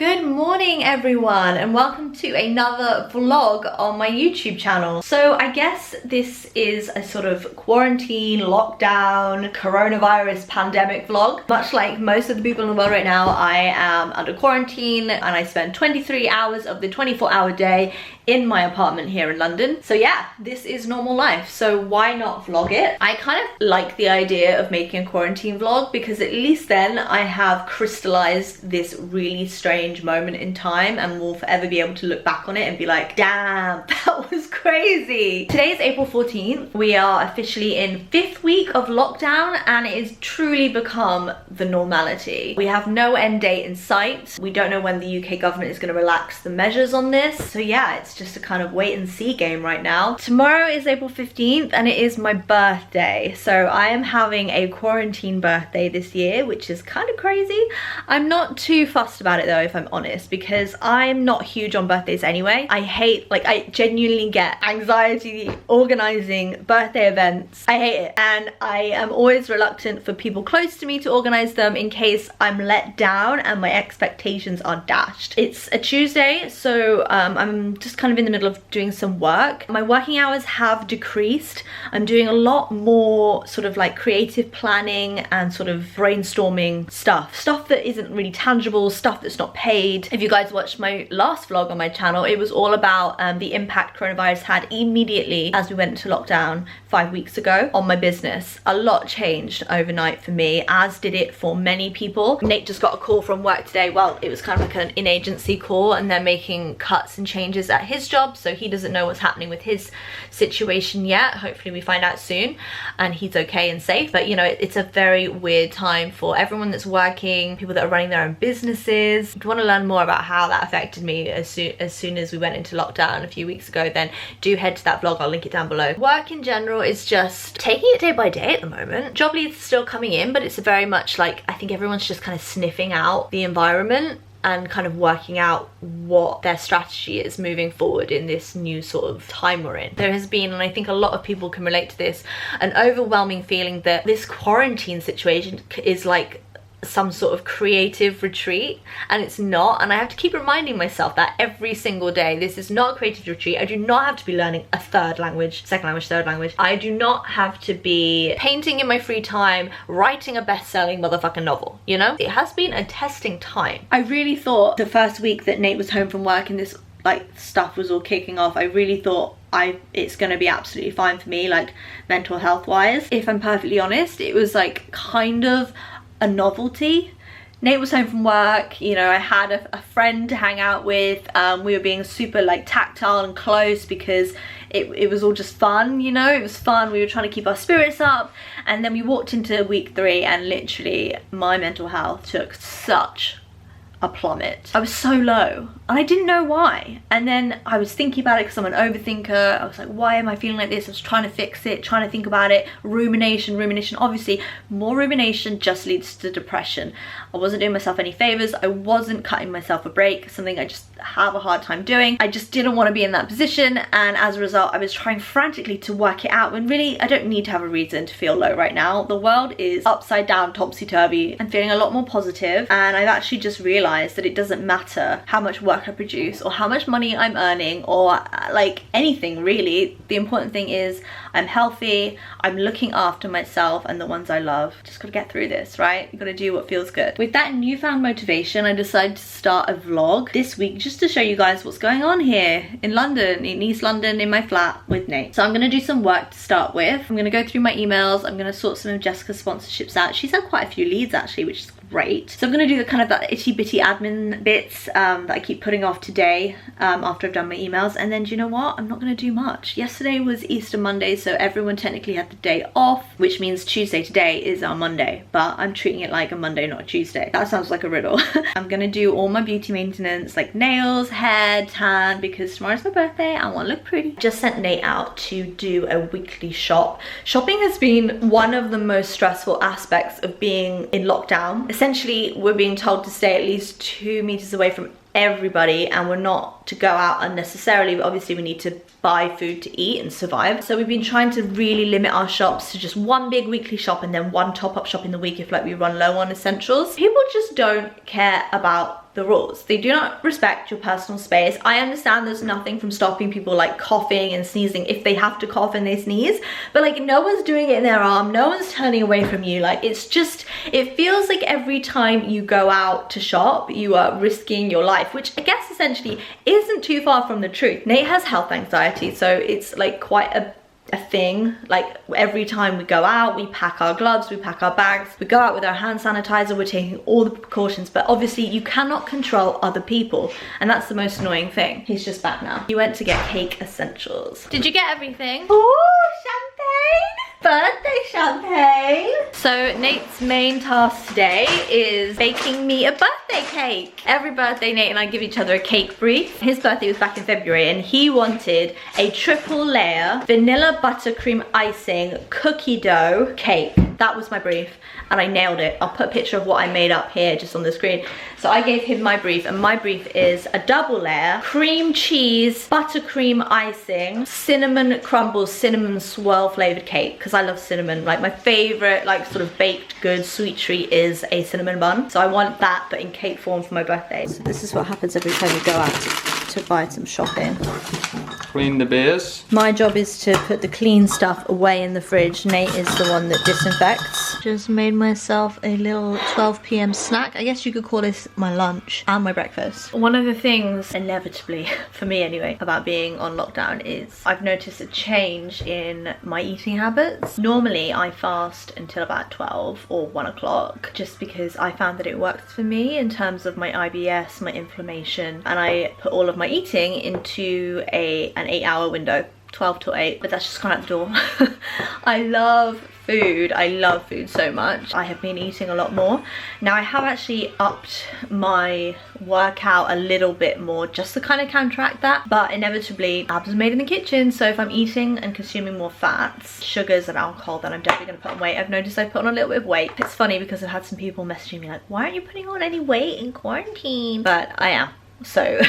Good morning everyone and welcome to another vlog on my YouTube channel. So I guess this is a sort of quarantine, lockdown, coronavirus pandemic vlog. Much like most of the people in the world right now, I am under quarantine and I spend 23 hours of the 24-hour day in my apartment here in London. So yeah, this is normal life, so why not vlog it? I kind of like the idea of making a quarantine vlog because at least then I have crystallized this really strange moment in time and will forever be able to look back on it and be like, damn, that was crazy. Today is April 14th. We are officially in 5th week of lockdown and it has truly become the normality. We have no end date in sight. We don't know when the UK government is going to relax the measures on this. So yeah, it's just a kind of wait and see game right now. Tomorrow is April 15th and it is my birthday. So I am having a quarantine birthday this year, which is kind of crazy. I'm not too fussed about it though, if I'm honest, because I'm not huge on birthdays anyway. I genuinely get anxiety organizing birthday events. I hate it, and I am always reluctant for people close to me to organize them in case I'm let down and my expectations are dashed. It's a Tuesday, so I'm just kind of in the middle of doing some work. My working hours have decreased. I'm doing a lot more sort of like creative planning and sort of brainstorming stuff that isn't really tangible, stuff that's not paid. If you guys watched my last vlog on my channel, it was all about the impact coronavirus had immediately as we went into lockdown 5 weeks ago on my business. A lot changed overnight for me, as did it for many people. Nate just got a call from work today. Well, it was kind of like an in-agency call and they're making cuts and changes at his job, so he doesn't know what's happening with his situation yet. Hopefully we find out soon and he's okay and safe. But you know, it's a very weird time for everyone that's working, people that are running their own businesses. If you want to learn more about how that affected me as soon as we went into lockdown a few weeks ago, then do head to that vlog. I'll link it down below. Work in general is just taking it day by day at the moment. Job leads are still coming in, but it's very much like, I think everyone's just kind of sniffing out the environment and kind of working out what their strategy is moving forward in this new sort of time we're in. There has been, and I think a lot of people can relate to this, an overwhelming feeling that this quarantine situation is like some sort of creative retreat, and it's not. And I have to keep reminding myself that every single day. This is not a creative retreat. I do not have to be learning a third language, second language, third language. I do not have to be painting in my free time, writing a best-selling motherfucking novel, you know? It has been a testing time. I really thought the first week that Nate was home from work and this like stuff was all kicking off, I really thought it's gonna be absolutely fine for me, like mental health wise. If I'm perfectly honest, it was like kind of a novelty. Nate was home from work, you know, I had a friend to hang out with. We were being super like tactile and close because it was all just fun, you know, it was fun. We were trying to keep our spirits up, and then we walked into week 3 and literally my mental health took such a plummet. I was so low and I didn't know why. And then I was thinking about it because I'm an overthinker. I was like, why am I feeling like this? I was trying to fix it, trying to think about it. Rumination. Obviously, more rumination just leads to depression. I wasn't doing myself any favors. I wasn't cutting myself a break, something I just have a hard time doing. I just didn't want to be in that position, and as a result, I was trying frantically to work it out when really I don't need to have a reason to feel low right now. The world is upside down, topsy-turvy. I'm feeling a lot more positive, and I've actually just realized that it doesn't matter how much work I produce or how much money I'm earning or like anything really. The important thing is I'm healthy, I'm looking after myself and the ones I love. Just gotta get through this, right? You gotta do what feels good. With that newfound motivation, I decided to start a vlog this week just to show you guys what's going on here in London, in East London, in my flat with Nate. So I'm gonna do some work to start with. I'm gonna go through my emails. I'm gonna sort some of Jessica's sponsorships out. She's had quite a few leads actually, which is great. So I'm gonna do the kind of that itty bitty admin bits that I keep putting off today after I've done my emails. And then do you know what? I'm not gonna do much. Yesterday was Easter Monday, so everyone technically had the day off, which means Tuesday today is our Monday, but I'm treating it like a Monday, not a Tuesday. That sounds like a riddle. I'm gonna do all my beauty maintenance, like nails, hair, tan, because tomorrow's my birthday. I wanna look pretty. Just sent Nate out to do a weekly shop. Shopping has been one of the most stressful aspects of being in lockdown. Essentially, we're being told to stay at least 2 meters away from everybody, and we're not to go out unnecessarily, but obviously we need to buy food to eat and survive. So we've been trying to really limit our shops to just one big weekly shop and then one top-up shop in the week if like we run low on essentials. People just don't care about the rules. They do not respect your personal space. I understand there's nothing from stopping people like coughing and sneezing if they have to cough and they sneeze, but like no one's doing it in their arm, no one's turning away from you. Like it's just, it feels like every time you go out to shop you are risking your life, which I guess essentially isn't too far from the truth. Nate has health anxiety, so it's like quite a thing. Like every time we go out, we pack our gloves, we pack our bags, we go out with our hand sanitizer, we're taking all the precautions, but obviously you cannot control other people, and that's the most annoying thing. He's just back now. He went to get cake essentials. Did you get everything? Oh, champagne! Birthday champagne! So Nate's main task today is baking me a birthday cake. Every birthday Nate and I give each other a cake brief. His birthday was back in February and he wanted a triple layer vanilla buttercream icing cookie dough cake. That was my brief and I nailed it. I'll put a picture of what I made up here just on the screen. So I gave him my brief, and my brief is a double layer cream cheese buttercream icing cinnamon crumbles cinnamon swirl flavored cake, because I love cinnamon. Like my favorite like sort of baked good sweet treat is a cinnamon bun, so I want that but in cake form for my birthday. So this is what happens every time you go out to buy some shopping. Clean the beers. My job is to put the clean stuff away in the fridge. Nate is the one that disinfects. Just made myself a little 12 p.m. snack. I guess you could call this my lunch and my breakfast. One of the things, inevitably, for me anyway, about being on lockdown is I've noticed a change in my eating habits. Normally I fast until about 12 or 1 o'clock just because I found that it works for me in terms of my IBS, my inflammation, and I put all of my eating into an 8-hour window, 12 to 8, but that's just gone out the door. I love food. I love food so much. I have been eating a lot more. Now I have actually upped my workout a little bit more just to kind of counteract that, but inevitably abs are made in the kitchen, so if I'm eating and consuming more fats, sugars and alcohol, then I'm definitely going to put on weight. I've noticed I've put on a little bit of weight. It's funny because I've had some people messaging me like, why aren't you putting on any weight in quarantine? But I am, so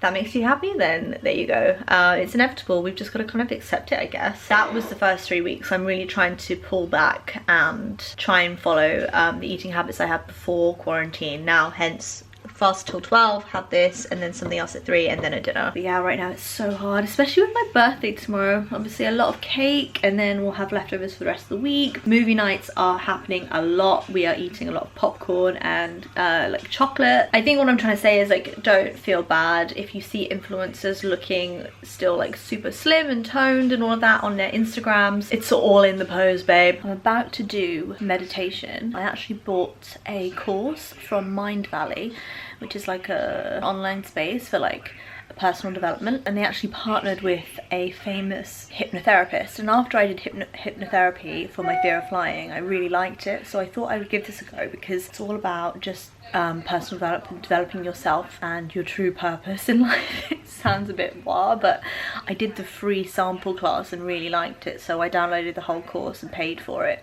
that makes you happy, then there you go. It's inevitable. We've just got to kind of accept it, I guess. That was the first 3 weeks. I'm really trying to pull back and try and follow the eating habits I had before quarantine. Now, hence fast till 12, have this, and then something else at 3, and then a dinner. But yeah, right now it's so hard, especially with my birthday tomorrow. Obviously a lot of cake, and then we'll have leftovers for the rest of the week. Movie nights are happening a lot. We are eating a lot of popcorn and like chocolate. I think what I'm trying to say is like, don't feel bad if you see influencers looking still like super slim and toned and all of that on their Instagrams. It's all in the pose, babe. I'm about to do meditation. I actually bought a course from Mind Valley, which is like a online space for like personal development, and they actually partnered with a famous hypnotherapist, and after I did hypnotherapy for my fear of flying, I really liked it, so I thought I would give this a go because it's all about just personal development, developing yourself and your true purpose in life. It sounds a bit wild, but I did the free sample class and really liked it, so I downloaded the whole course and paid for it.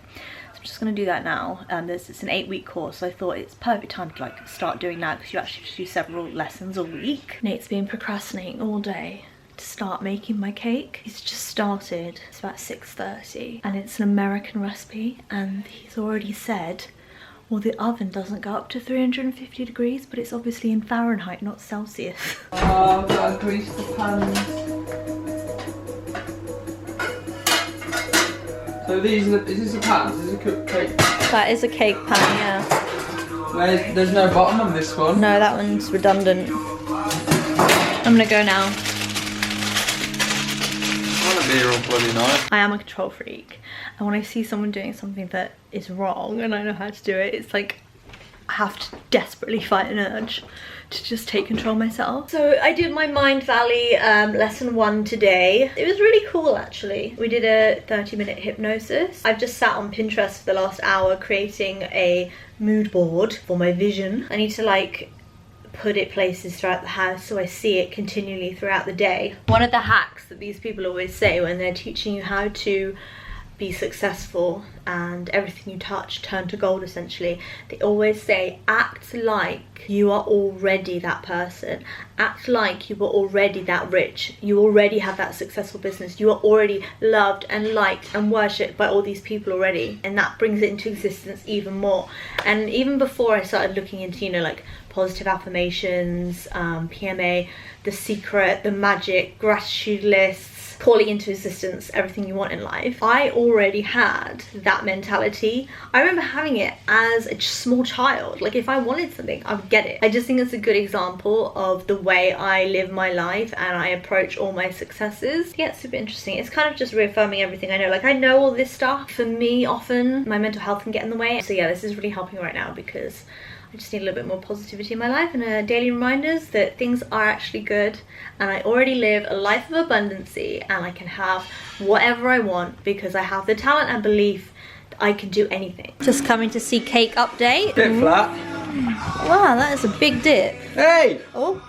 I'm just going to do that now. It's an 8-week course, so I thought it's perfect time to like start doing that because you actually have to do several lessons a week. Nate's been procrastinating all day to start making my cake. He's just started. It's about 6:30 and it's an American recipe, and he's already said, well, the oven doesn't go up to 350 degrees, but it's obviously in Fahrenheit, not Celsius. Oh, I've got to grease the pans. So is this a pan? Is this a cooked cake? That is a cake pan, yeah. There's no bottom on this one? No, that one's redundant. I'm gonna go now. I want to be here all bloody night. I am a control freak, and when I see someone doing something that is wrong and I know how to do it, it's like I have to desperately fight an urge to just take control myself. So I did my Mind Valley lesson 1 today. It was really cool actually. We did a 30-minute hypnosis. I've just sat on Pinterest for the last hour creating a mood board for my vision. I need to like put it places throughout the house so I see it continually throughout the day. One of the hacks that these people always say when they're teaching you how to be successful and everything you touch turn to gold essentially. They always say act like you are already that person, act like you were already that rich, you already have that successful business, you are already loved and liked and worshipped by all these people already, and that brings it into existence even more. And even before I started looking into, you know, like positive affirmations, PMA, The Secret, The Magic, gratitude lists, calling into existence everything you want in life, I already had that mentality. I remember having it as a small child. Like if I wanted something, I would get it. I just think it's a good example of the way I live my life and I approach all my successes. Yeah, it's super interesting. It's kind of just reaffirming everything I know. Like I know all this stuff. For me, often my mental health can get in the way. So yeah, this is really helping right now because I just need a little bit more positivity in my life and daily reminders that things are actually good, and I already live a life of abundancy and I can have whatever I want because I have the talent and belief that I can do anything. Just coming to see cake update. Bit flat. Wow, that is a big dip. Hey! Oh,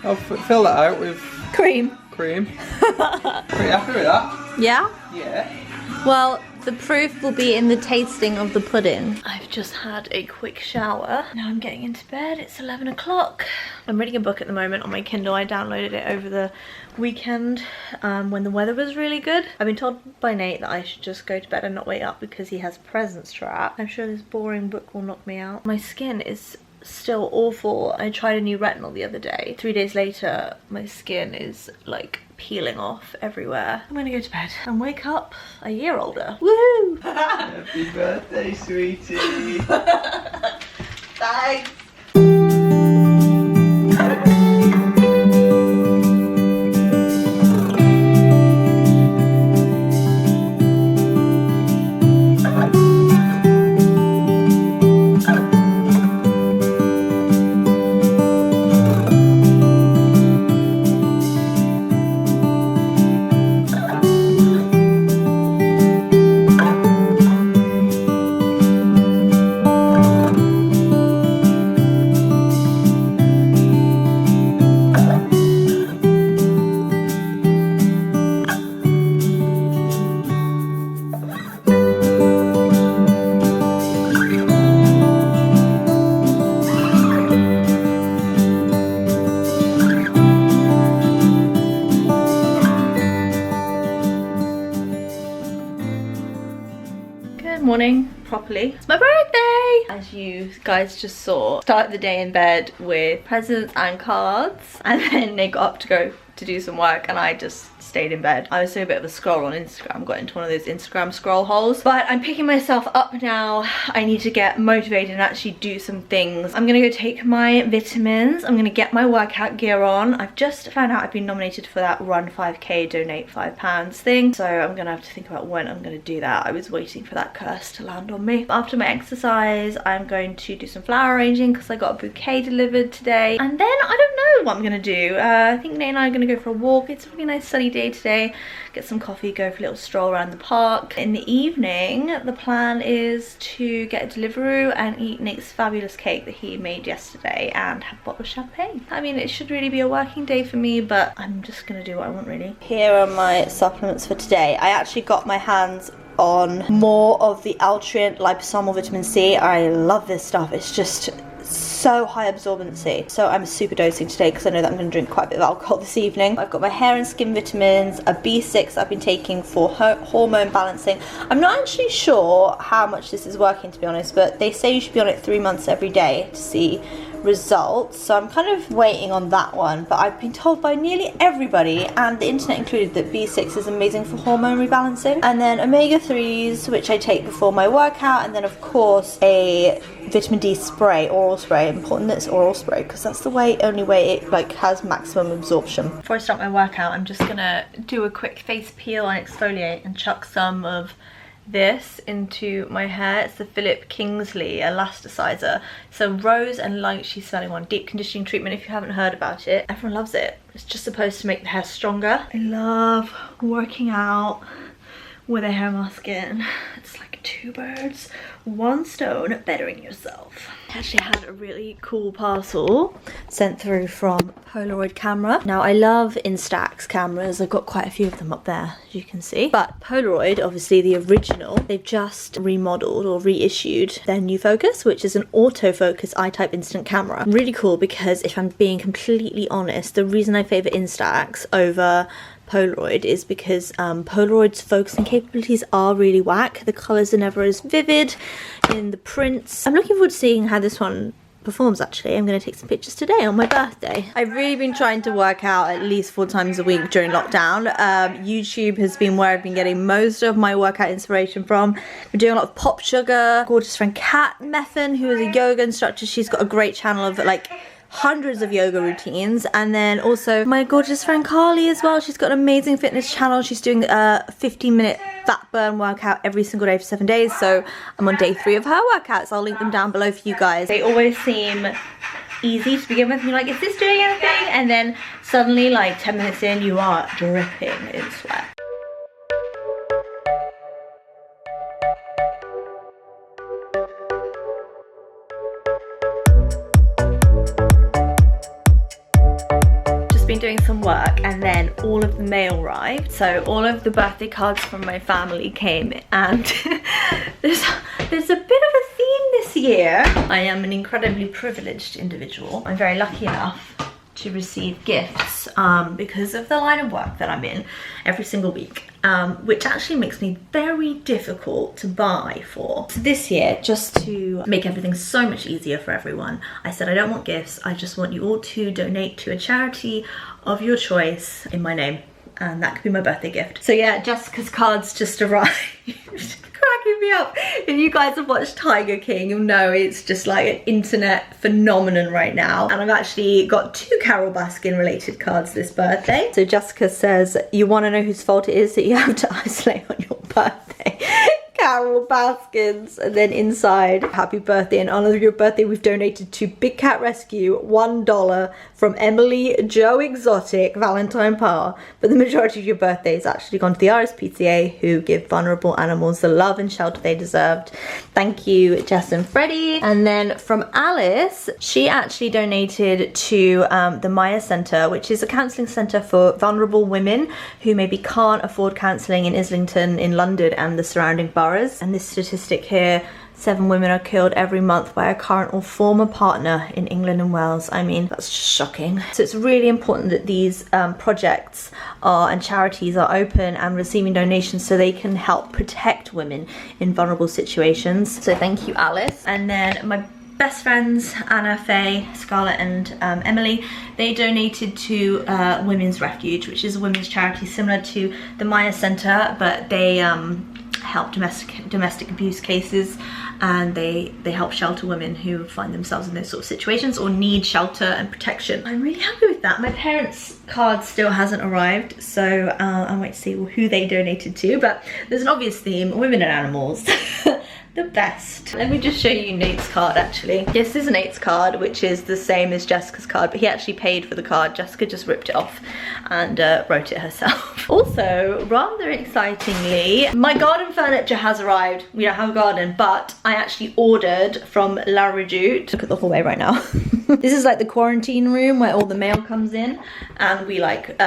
I'll fill that out with cream. cream. Pretty happy with that? Yeah? Yeah. Well, the proof will be in the tasting of the pudding. I've just had a quick shower. Now I'm getting into bed. It's 11 o'clock. I'm reading a book at the moment on my Kindle. I downloaded it over the weekend when the weather was really good. I've been told by Nate that I should just go to bed and not wait up because he has presents to wrap. I'm sure this boring book will knock me out. My skin is still awful. I tried a new retinol the other day. 3 days later, my skin is like peeling off everywhere. I'm gonna go to bed and wake up a year older. Woohoo! Happy birthday, sweetie. Thanks. Morning properly. It's my birthday! As you guys just saw, started the day in bed with presents and cards, and then they got up to go to do some work and I just stayed in bed. I was doing a bit of a scroll on Instagram, got into one of those Instagram scroll holes, but I'm picking myself up now. I need to get motivated and actually do some things. I'm gonna go take my vitamins. I'm gonna get my workout gear on. I've just found out I've been nominated for that Run 5K, donate £5 thing, so I'm gonna have to think about when I'm gonna do that. I was waiting for that curse to land on me. After my exercise, I'm going to do some flower arranging because I got a bouquet delivered today, and then I don't know what I'm gonna do. I think Nate and I are gonna go for a walk. It's a really nice sunny day today. Get some coffee, go for a little stroll around the park. In the evening, the plan is to get a Deliveroo and eat Nate's fabulous cake that he made yesterday and have a bottle of champagne. I mean, it should really be a working day for me, but I'm just gonna do what I want really. Here are my supplements for today. I actually got my hands on more of the ALTRIENT liposomal vitamin C. I love this stuff. It's just so high absorbency. So I'm super dosing today because I know that I'm going to drink quite a bit of alcohol this evening. I've got my hair and skin vitamins, a B6 I've been taking for hormone balancing. I'm not actually sure how much this is working, to be honest, but they say you should be on it 3 months every day to see results, so I'm kind of waiting on that one. But I've been told by nearly everybody, and the internet included, that B6 is amazing for hormone rebalancing. And then omega-3s, which I take before my workout, and then of course a vitamin D spray, oral spray. Important that it's oral spray because that's the only way it like has maximum absorption. Before I start my workout, I'm just gonna do a quick face peel and exfoliate and chuck some of this into my hair. It's the Philip Kingsley elasticizer. So rose and lychee smelling one, deep conditioning treatment. If you haven't heard about it, everyone loves it. It's just supposed to make the hair stronger. I love working out with a hair mask in. It's like two birds, one stone, bettering yourself. I actually had a really cool parcel sent through from Polaroid camera. Now I love Instax cameras. I've got quite a few of them up there, as you can see. But Polaroid, obviously the original, they've just remodeled or reissued their new focus, which is an autofocus I-type instant camera. Really cool because if I'm being completely honest, the reason I favour Instax over Polaroid is because Polaroid's focusing capabilities are really whack. The colours are never as vivid in the prints. I'm looking forward to seeing how this one performs actually. I'm going to take some pictures today on my birthday. I've really been trying to work out at least 4 times a week during lockdown. YouTube has been where I've been getting most of my workout inspiration from. We're doing a lot of Pop Sugar. Gorgeous friend Kat Methan, who is a yoga instructor, she's got a great channel of like hundreds of yoga routines. And then also my gorgeous friend Carly as well. She's got an amazing fitness channel. She's doing a 15-minute fat burn workout every single day for 7 days. So I'm on day 3 of her workouts. I'll link them down below for you guys. They always seem easy to begin with. You're like, is this doing anything? And then suddenly, like 10 minutes in, you are dripping in sweat. Been doing some work and then all of the mail arrived, so all of the birthday cards from my family came, and there's a bit of a theme this year. I am an incredibly privileged individual. I'm very lucky enough to receive gifts because of the line of work that I'm in every single week, which actually makes me very difficult to buy for. So this year, just to make everything so much easier for everyone, I said I don't want gifts, I just want you all to donate to a charity of your choice in my name, and that could be my birthday gift. So yeah, Jessica's cards just arrived. Cracking me up. If you guys have watched Tiger King, you'll know it's just like an internet phenomenon right now. And I've actually got 2 Carol Baskin related cards this birthday. So Jessica says, you want to know whose fault it is that you have to isolate on your birthday? Carol Baskins. And then inside, happy birthday, in honor of your birthday we've donated to Big Cat Rescue $1 from Emily Joe Exotic Valentine Power, but the majority of your birthday has actually gone to the RSPCA, who give vulnerable animals the love and shelter they deserved. Thank you, Jess and Freddie. And then from Alice, she actually donated to the Maya Centre, which is a counselling centre for vulnerable women who maybe can't afford counselling in Islington, in London and the surrounding boroughs. And this statistic here, 7 women are killed every month by a current or former partner in England and Wales. I mean, that's just shocking. So it's really important that these projects and charities are open and receiving donations so they can help protect women in vulnerable situations. So thank you, Alice. And then my best friends, Anna, Faye, Scarlett and Emily, they donated to Women's Refuge, which is a women's charity similar to the Maya Centre, but they help domestic abuse cases, and they help shelter women who find themselves in those sort of situations or need shelter and protection. I'm really happy with that. My parents' card still hasn't arrived, so I'll wait to see who they donated to, but there's an obvious theme: women and animals. The best. Let me just show you Nate's card actually. This is Nate's card, which is the same as Jessica's card, but he actually paid for the card. Jessica just ripped it off and wrote it herself. Also, rather excitingly, my garden furniture has arrived. We don't have a garden, but I actually ordered from La Redoute. Look at the hallway right now. This is like the quarantine room where all the mail comes in, and we like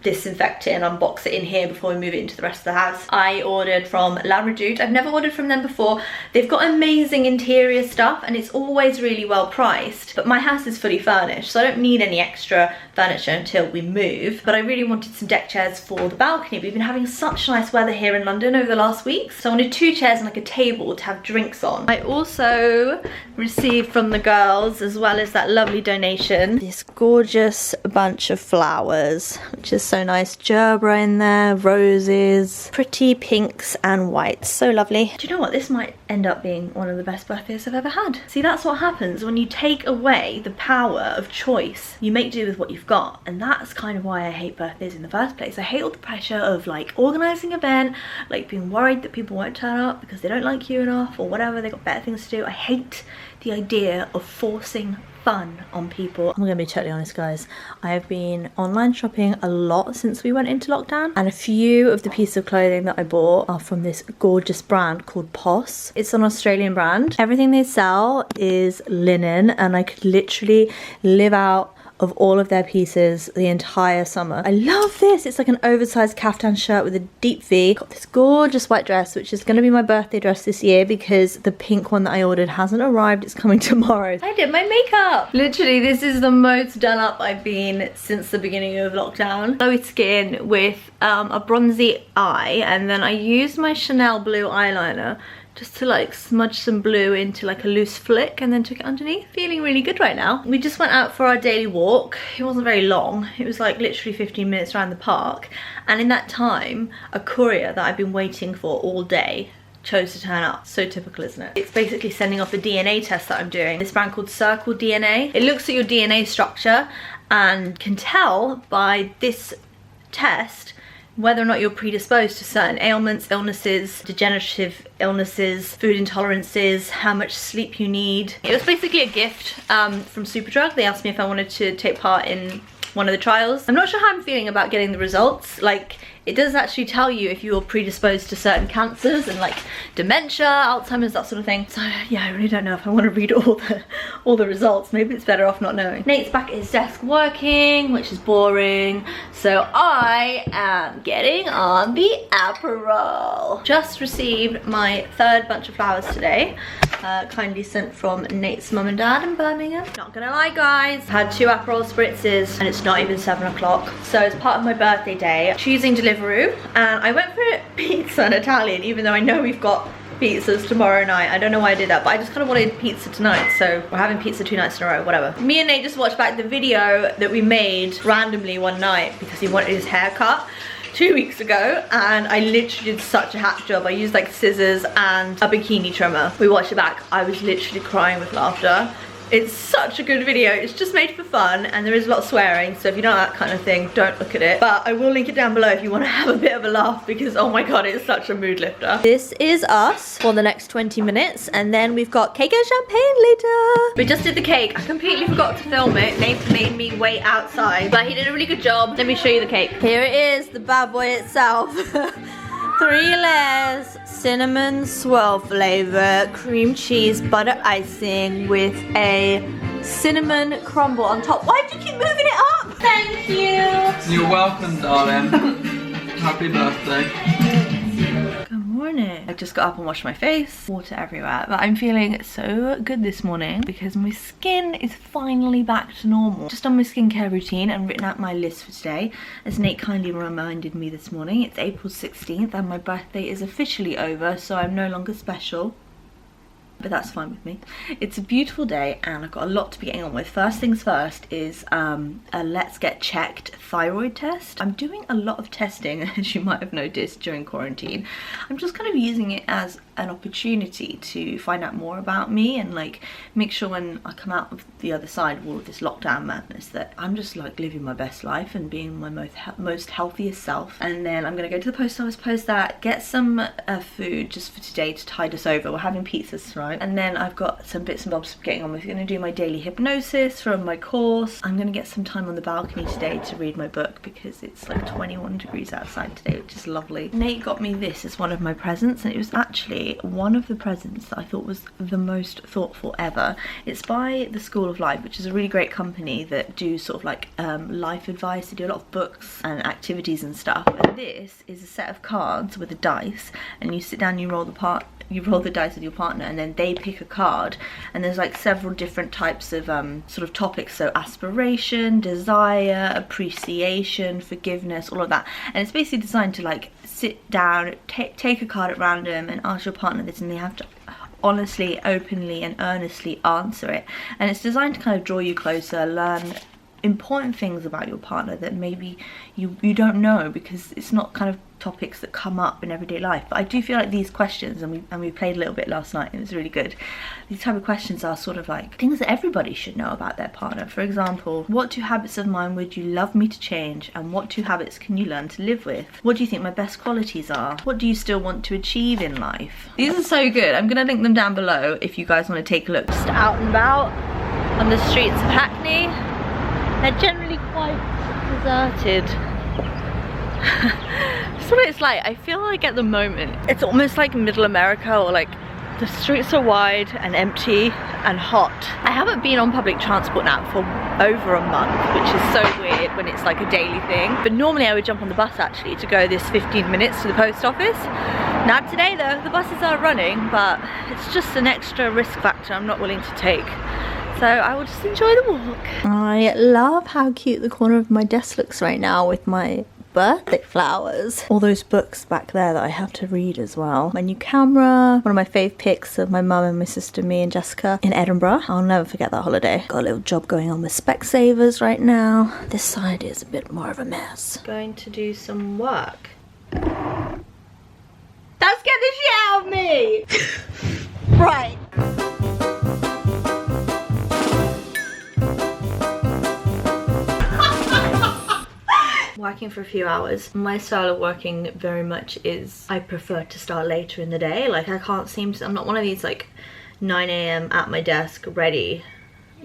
disinfect it and unbox it in here before we move it into the rest of the house. I ordered from La Redoute. I've never ordered from them before. They've got amazing interior stuff and it's always really well priced, but my house is fully furnished, so I don't need any extra furniture until we move. But I really wanted some deck chairs for the balcony. We've been having such nice weather here in London over the last week, so I wanted 2 chairs and like a table to have drinks on. I also received from the girls, as well as that lovely donation, this gorgeous bunch of flowers, which is so nice. Gerbera in there, roses, pretty pinks and whites, so lovely. Do you know what, this might end up being one of the best birthdays I've ever had. See, that's what happens when you take away the power of choice. You make do with what you've got, and that's kind of why I hate birthdays in the first place. I hate all the pressure of like organising an event, like being worried that people won't turn up because they don't like you enough or whatever, they've got better things to do. I hate the idea of forcing fun on people. I'm gonna be totally honest, guys. I have been online shopping a lot since we went into lockdown, and a few of the pieces of clothing that I bought are from this gorgeous brand called POS. It's an Australian brand. Everything they sell is linen, and I could literally live out of all of their pieces the entire summer. I love this. It's like an oversized caftan shirt with a deep V. Got this gorgeous white dress, which is going to be my birthday dress this year because the pink one that I ordered hasn't arrived. It's coming tomorrow. I did my makeup. Literally, this is the most done up I've been since the beginning of lockdown. Glowy skin with a bronzy eye, and then I used my Chanel blue eyeliner just to like smudge some blue into like a loose flick, and then took it underneath. Feeling really good right now. We just went out for our daily walk. It wasn't very long. It was like literally 15 minutes around the park. And in that time, a courier that I've been waiting for all day chose to turn up. So typical, isn't it? It's basically sending off a DNA test that I'm doing. This brand called Circle DNA. It looks at your DNA structure and can tell by this test whether or not you're predisposed to certain ailments, illnesses, degenerative illnesses, food intolerances, how much sleep you need. It was basically a gift from Superdrug. They asked me if I wanted to take part in one of the trials. I'm not sure how I'm feeling about getting the results. Like, it does actually tell you if you're predisposed to certain cancers and like dementia, Alzheimer's, that sort of thing. So yeah, I really don't know if I want to read all the results. Maybe it's better off not knowing. Nate's back at his desk working, which is boring. So I am getting on the Aperol. Just received my third bunch of flowers today. Kindly sent from Nate's mum and dad in Birmingham. Not gonna lie, guys, had 2 Aperol spritzes and it's not even 7 o'clock. So as part of my birthday day, choosing Deliveroo, and I went for pizza and Italian, even though I know we've got pizzas tomorrow night. I don't know why I did that, but I just kind of wanted pizza tonight, so we're having pizza 2 nights in a row, whatever. Me and Nate just watched back the video that we made randomly one night because he wanted his hair cut 2 weeks ago, and I literally did such a hack job. I used like scissors and a bikini trimmer. We watched it back. I was literally crying with laughter. It's such a good video. It's just made for fun, and there is a lot of swearing, so if you don't like that kind of thing, don't look at it. But I will link it down below if you want to have a bit of a laugh, because oh my god, it's such a mood lifter. This is us for the next 20 minutes, and then we've got cake and champagne later. We just did the cake. I completely forgot to film it. Nate made me wait outside, but he did a really good job. Let me show you the cake. Here it is, the bad boy itself. 3 layers, cinnamon swirl flavor, cream cheese, butter icing with a cinnamon crumble on top. Why do you keep moving it up? Thank you. You're welcome, darling. Happy birthday. Good morning. I just got up and washed my face. Water everywhere. But I'm feeling so good this morning because my skin is finally back to normal. Just on my skincare routine and written out my list for today. As Nate kindly reminded me this morning, it's April 16th and my birthday is officially over, so I'm no longer special. But that's fine with me. It's a beautiful day and I've got a lot to be getting on with. First things first is a let's get checked thyroid test. I'm doing a lot of testing, as you might have noticed, during quarantine. I'm just kind of using it as an opportunity to find out more about me and like make sure when I come out of the other side of all of this lockdown madness that I'm just like living my best life and being my most healthiest self. And then I'm gonna go to the post office, post that, get some food just for today to tide us over. We're having pizzas tonight, and then I've got some bits and bobs getting on with. I'm gonna do my daily hypnosis from my course. I'm gonna get some time on the balcony today to read my book because it's like 21 degrees outside today, which is lovely. Nate got me this as one of my presents, and it was actually one of the presents that I thought was the most thoughtful ever. It's by the School of Life, which is a really great company that do sort of like life advice. They do a lot of books and activities and stuff, and this is a set of cards with a dice, and you sit down, you roll the dice with your partner, and then they pick a card, and there's like several different types of sort of topics, so aspiration, desire, appreciation, forgiveness, all of that. And it's basically designed to like sit down, take a card at random and ask your partner this, and they have to honestly, openly and earnestly answer it. And it's designed to kind of draw you closer, learn important things about your partner that maybe you don't know, because it's not kind of topics that come up in everyday life. But I do feel like these questions, and we played a little bit last night and it was really good, these type of questions are sort of like things that everybody should know about their partner. For example, what 2 habits of mine would you love me to change, and what 2 habits can you learn to live with? What do you think my best qualities are? What do you still want to achieve in life? These are so good. I'm gonna link them down below if you guys want to take a look. Just out and about, on the streets of Hackney. They're generally quite deserted. That's what it's like. I feel like at the moment it's almost like middle America, or like the streets are wide and empty and hot. I haven't been on public transport now for over a month, which is so weird when it's like a daily thing. But normally I would jump on the bus actually to go this 15 minutes to the post office. Not today though, the buses are running, but it's just an extra risk factor I'm not willing to take. So I will just enjoy the walk. I love how cute the corner of my desk looks right now with my birthday flowers. All those books back there that I have to read as well. My new camera, one of my fave pics of my mum and my sister, me and Jessica in Edinburgh. I'll never forget that holiday. Got a little job going on with Specsavers right now. This side is a bit more of a mess. Going to do some work. That scared the shit out of me! Right. Working for a few hours. My style of working very much is I prefer to start later in the day. Like I can't seem to, I'm not one of these like 9 AM at my desk ready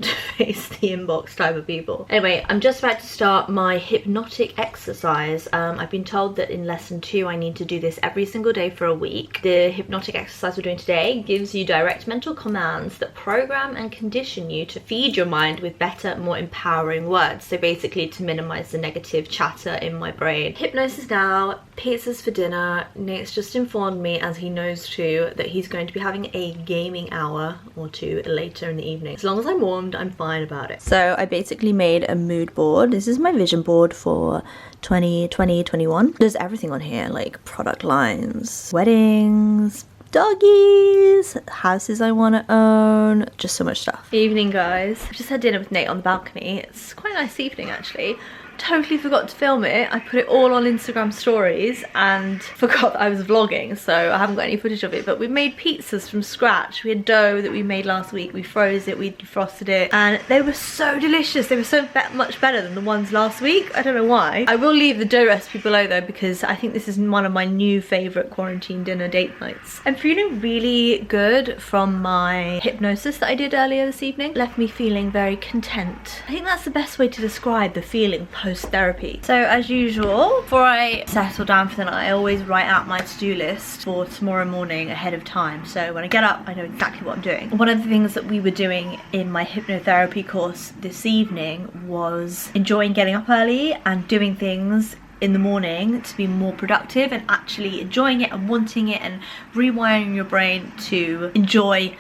to face the inbox type of people. Anyway, I'm just about to start my hypnotic exercise. I've been told that in lesson 2 I need to do this every single day for a week. The hypnotic exercise we're doing today gives you direct mental commands that program and condition you to feed your mind with better, more empowering words. So basically to minimize the negative chatter in my brain. Hypnosis now, pizzas for dinner. Nate's just informed me, as he knows too, that he's going to be having a gaming hour or 2 later in the evening. As long as I'm warmed, I'm fine about it. So I basically made a mood board. This is my vision board for 2020-21. There's everything on here, like product lines, weddings, doggies, houses I want to own, just so much stuff. Evening guys, I've just had dinner with Nate on the balcony. It's quite a nice evening actually. Totally forgot to film it. I put it all on Instagram stories and forgot that I was vlogging, so I haven't got any footage of it. But we made pizzas from scratch. We had dough that we made last week. We froze it, we defrosted it, and they were so delicious. They were so much better than the ones last week. I don't know why. I will leave the dough recipe below though, because I think this is one of my new favorite quarantine dinner date nights. I'm feeling really good from my hypnosis that I did earlier this evening. Left me feeling very content. I think that's the best way to describe the feeling post-therapy. So as usual, before I settle down for the night, I always write out my to-do list for tomorrow morning ahead of time. So when I get up, I know exactly what I'm doing. One of the things that we were doing in my hypnotherapy course this evening was enjoying getting up early and doing things in the morning to be more productive, and actually enjoying it and wanting it and rewiring your brain to enjoy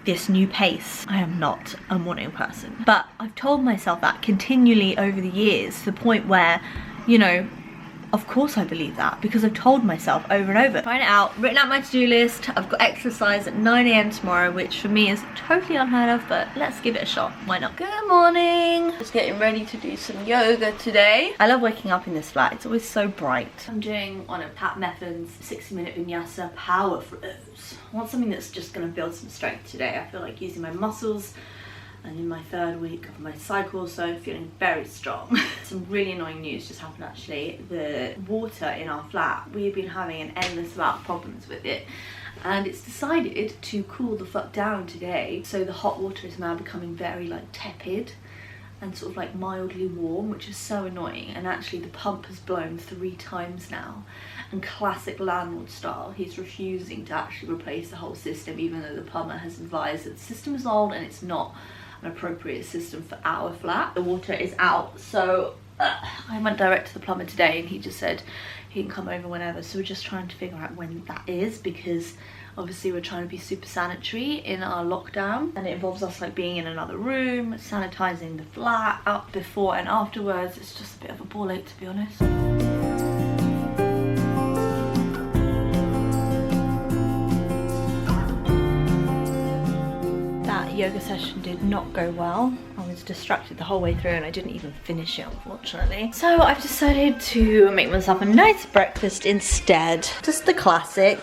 this new pace. I am not a morning person, but I've told myself that continually over the years, to the point where, you know, of course I believe that, because I've told myself over and over. Find it out, written out my to-do list. I've got exercise at 9 AM tomorrow, which for me is totally unheard of, but let's give it a shot. Why not? Good morning. Just getting ready to do some yoga today. I love waking up in this flat. It's always so bright. I'm doing one of Pat Methven's 60-minute vinyasa power flows. I want something that's just going to build some strength today. I feel like using my muscles, and in my 3rd week of my cycle, so I'm feeling very strong. Some really annoying news just happened actually. The water in our flat, we've been having an endless amount of problems with it, and it's decided to cool the fuck down today. So the hot water is now becoming very like tepid and sort of like mildly warm, which is so annoying. And actually the pump has blown 3 times now, and classic landlord style, he's refusing to actually replace the whole system, even though the plumber has advised that the system is old and it's not an appropriate system for our flat. The water is out, so I went direct to the plumber today and he just said he can come over whenever. So we're just trying to figure out when that is, because obviously we're trying to be super sanitary in our lockdown, and it involves us like being in another room, sanitizing the flat up before and afterwards. It's just a bit of a ball ache, to be honest. Yoga session did not go well. I was distracted the whole way through and I didn't even finish it, unfortunately. So I've decided to make myself a nice breakfast instead. Just the classic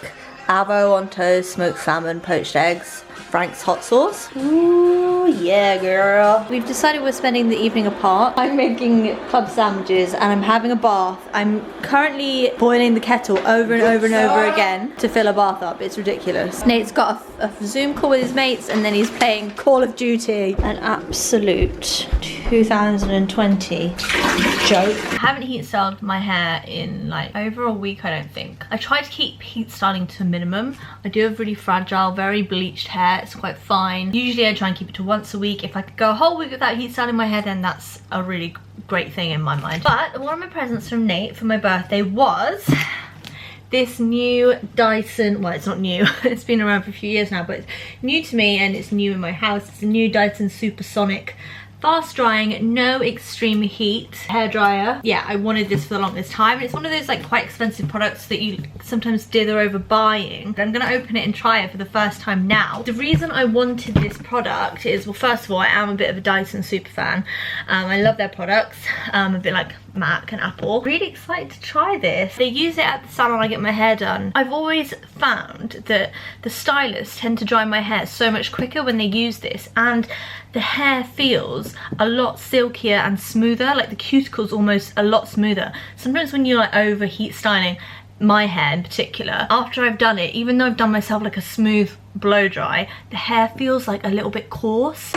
avo on toast, smoked salmon, poached eggs. Frank's hot sauce. Ooh, yeah, girl. We've decided we're spending the evening apart. I'm making club sandwiches and I'm having a bath. I'm currently boiling the kettle over and over and over again to fill a bath up. It's ridiculous. Nate's got a Zoom call with his mates and then he's playing Call of Duty. An absolute 2020 joke. I haven't heat styled my hair in like over a week, I don't think. I try to keep heat styling to a minimum. I do have really fragile, very bleached hair. It's quite fine. Usually I try and keep it to once a week. If I could go a whole week without heat styling my hair, then that's a really great thing in my mind. But one of my presents from Nate for my birthday was this new Dyson, well, it's not new, it's been around for a few years now, but it's new to me and it's new in my house. It's a new Dyson Supersonic fast drying, no extreme heat hairdryer. Yeah, I wanted this for the longest time. It's one of those like quite expensive products that you sometimes dither over buying. I'm gonna open it and try it for the first time now. The reason I wanted this product is, well, first of all, I am a bit of a Dyson super fan. I love their products, a bit like Mac and Apple. Really excited to try this. They use it at the salon I get my hair done. I've always found that the stylists tend to dry my hair so much quicker when they use this, and the hair feels a lot silkier and smoother, like the cuticles almost a lot smoother. Sometimes when you're like over heat styling my hair in particular, after I've done it, even though I've done myself like a smooth blow dry, the hair feels like a little bit coarse.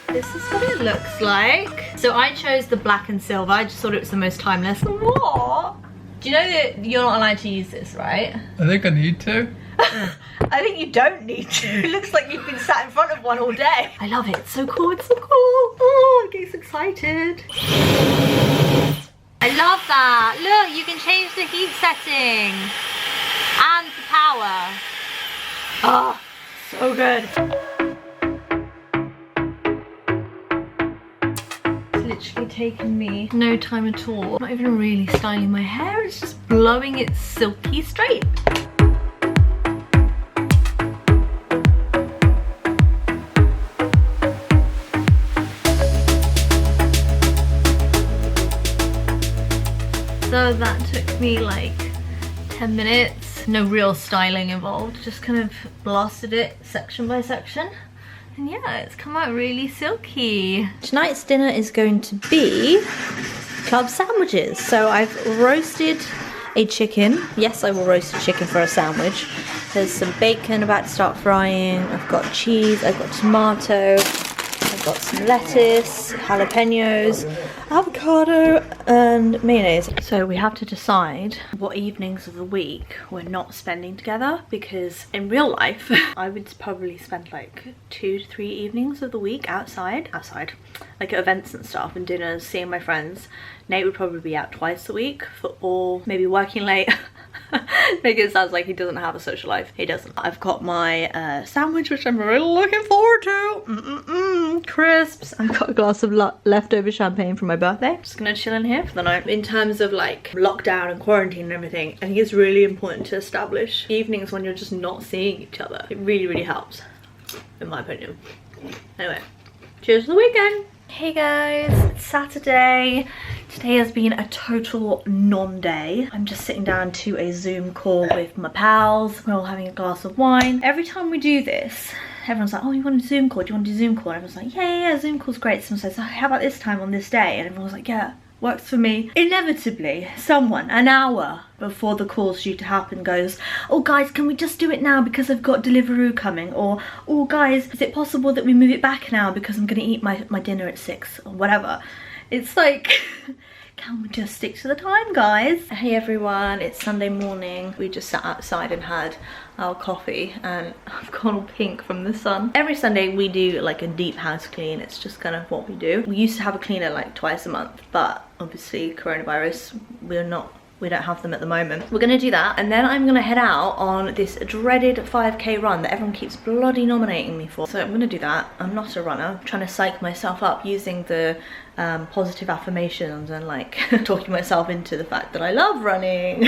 This is what it looks like. So I chose the black and silver. I just thought it was the most timeless. What? Do you know that you're not allowed to use this, right? I think I need to. I think you don't need to. It looks like you've been sat in front of one all day. I love it. It's so cool. It's so cool. Oh, I'm getting so excited. I love that. Look, you can change the heat setting and the power. Oh, so good. Literally taken me no time at all. Not even really styling my hair, it's just blowing it silky straight. So that took me like 10 minutes, no real styling involved, just kind of blasted it section by section. And yeah, it's come out really silky. Tonight's dinner is going to be club sandwiches. So I've roasted a chicken. Yes, I will roast a chicken for a sandwich. There's some bacon about to start frying. I've got cheese, I've got tomato, I've got some lettuce, jalapenos, avocado, and mayonnaise. So we have to decide what evenings of the week we're not spending together, because in real life I would probably spend like 2 to 3 evenings of the week outside, like at events and stuff and dinners, seeing my friends. Nate would probably be out twice a week for all, maybe working late. Make it sounds like he doesn't have a social life. He doesn't. I've got my sandwich, which I'm really looking forward to. Crisps. I've got a glass of leftover champagne from my birthday. Just gonna chill in here for the night. In terms of like lockdown and quarantine and everything, I think it's really important to establish evenings when you're just not seeing each other. It really, really helps, in my opinion. Anyway, cheers to the weekend. Hey guys, it's Saturday. Today has been a total non-day. I'm just sitting down to a Zoom call with my pals. We're all having a glass of wine. Every time we do this, everyone's like, oh, you want a Zoom call? Do you want to do Zoom call? And everyone's like, yeah, Zoom call's great. Someone says, oh, how about this time on this day? And everyone's like, yeah, works for me. Inevitably, someone, an hour before the call's due to happen, goes, oh guys, can we just do it now because I've got Deliveroo coming? Or, oh guys, is it possible that we move it back now because I'm gonna eat my dinner at 6 or whatever? It's like, can we just stick to the time, guys? Hey everyone, it's Sunday morning. We just sat outside and had our coffee and I've gone all pink from the sun. Every Sunday we do like a deep house clean. It's just kind of what we do. We used to have a cleaner like twice a month, but obviously coronavirus, we don't have them at the moment. We're gonna do that, and then I'm gonna head out on this dreaded 5k run that everyone keeps bloody nominating me for. So I'm gonna do that. I'm not a runner. I'm trying to psych myself up using the positive affirmations and like talking myself into the fact that I love running.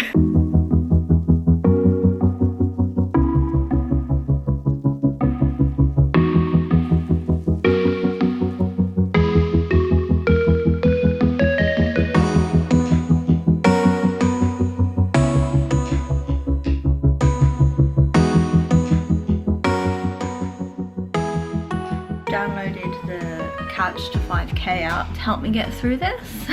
downloaded the Couch to 5K app to help me get through this.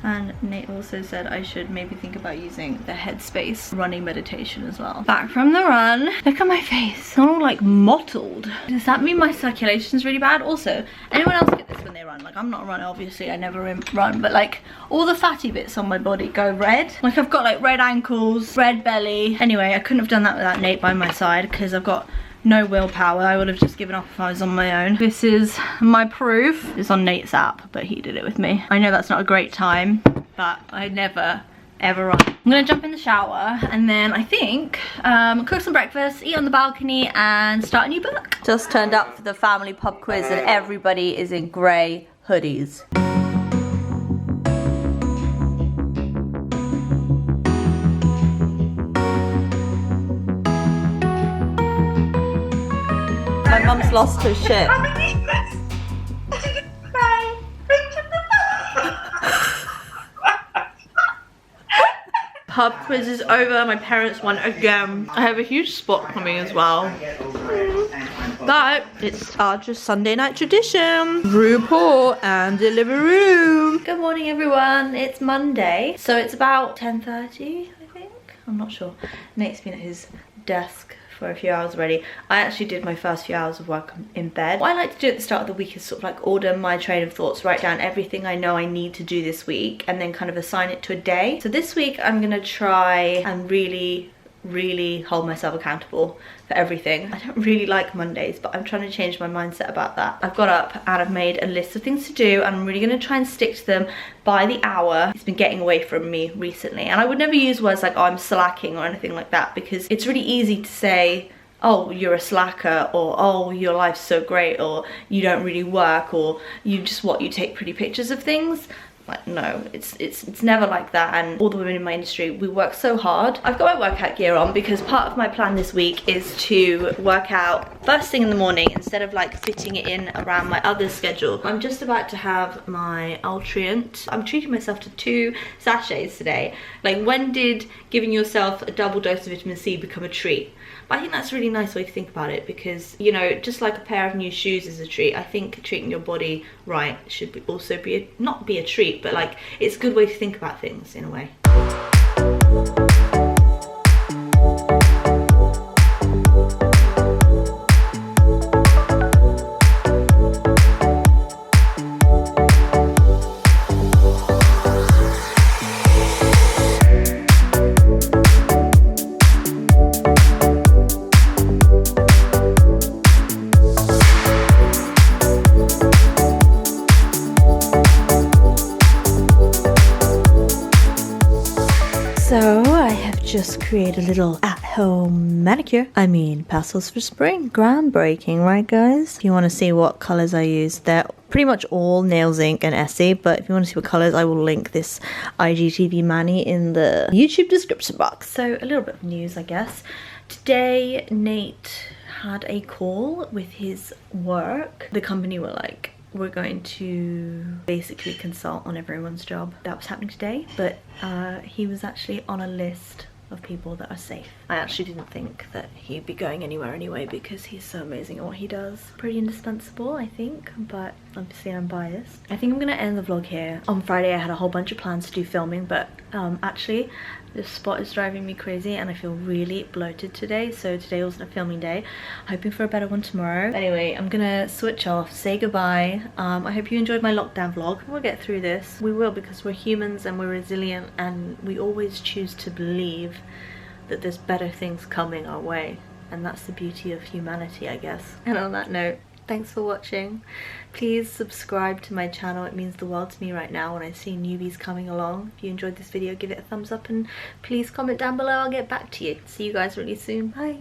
And Nate also said I should maybe think about using the Headspace running meditation as well. Back from the run. Look at my face. It's all like mottled. Does that mean my circulation's really bad? Also, anyone else get this when they run? Like, I'm not a runner, obviously. I never run. But like, all the fatty bits on my body go red. Like, I've got like red ankles, red belly. Anyway, I couldn't have done that without Nate by my side because I've got no willpower. I would have just given up if I was on my own. This is my proof. It's on Nate's app, but he did it with me. I know that's not a great time, but I never ever run. I'm gonna jump in the shower and then I think cook some breakfast, eat on the balcony and start a new book. Just turned up for the family pub quiz and everybody is in grey hoodies. My mum's lost her shit. Pub quiz is over. My parents won again. I have a huge spot coming as well. But it's our just Sunday night tradition. RuPaul and Deliveroo. Good morning, everyone. It's Monday. So it's about 10:30, I think. I'm not sure. Nate's been at his desk for a few hours already. I actually did my first few hours of work in bed. What I like to do at the start of the week is sort of like order my train of thoughts, write down everything I know I need to do this week and then kind of assign it to a day. So this week I'm gonna try and really hold myself accountable for everything. I don't really like Mondays, but I'm trying to change my mindset about that. I've got up and I've made a list of things to do and I'm really gonna try and stick to them by the hour. It's been getting away from me recently, and I would never use words like, oh, I'm slacking or anything like that, because it's really easy to say, oh, you're a slacker, or oh, your life's so great, or you don't really work, or you just you take pretty pictures of things. Like, no, it's never like that. And all the women in my industry, we work so hard. I've got my workout gear on because part of my plan this week is to work out first thing in the morning instead of like fitting it in around my other schedule. I'm just about to have my ALTRIENT. I'm treating myself to 2 sachets today. Like, when did giving yourself a double dose of vitamin C become a treat? But I think that's a really nice way to think about it, because, you know, just like a pair of new shoes is a treat, I think treating your body right should also be not be a treat, but like, it's a good way to think about things in a way. So I have just created a little at-home manicure. I mean, pastels for spring. Groundbreaking, right guys? If you want to see what colors I use, they're pretty much all Nails Inc and Essie, but if you want to see what colors, I will link this IGTV mani in the YouTube description box. So a little bit of news, I guess. Today, Nate had a call with his work. The company were like, we're going to basically consult on everyone's job. That was happening today, but he was actually on a list of people that are safe. I actually didn't think that he'd be going anywhere anyway, because he's so amazing at what he does. Pretty indispensable, I think, but obviously I'm biased. I think I'm gonna end the vlog here. On Friday I had a whole bunch of plans to do filming, but actually this spot is driving me crazy and I feel really bloated today, so today wasn't a filming day. Hoping for a better one tomorrow. Anyway, I'm gonna switch off, say goodbye. I hope you enjoyed my lockdown vlog. We'll get through this. We will, because we're humans and we're resilient, and we always choose to believe that there's better things coming our way, and that's the beauty of humanity, I guess. And on that note, thanks for watching. Please subscribe to my channel. It means the world to me right now when I see newbies coming along. If you enjoyed this video, give it a thumbs up and please comment down below. I'll get back to you. See you guys really soon. Bye.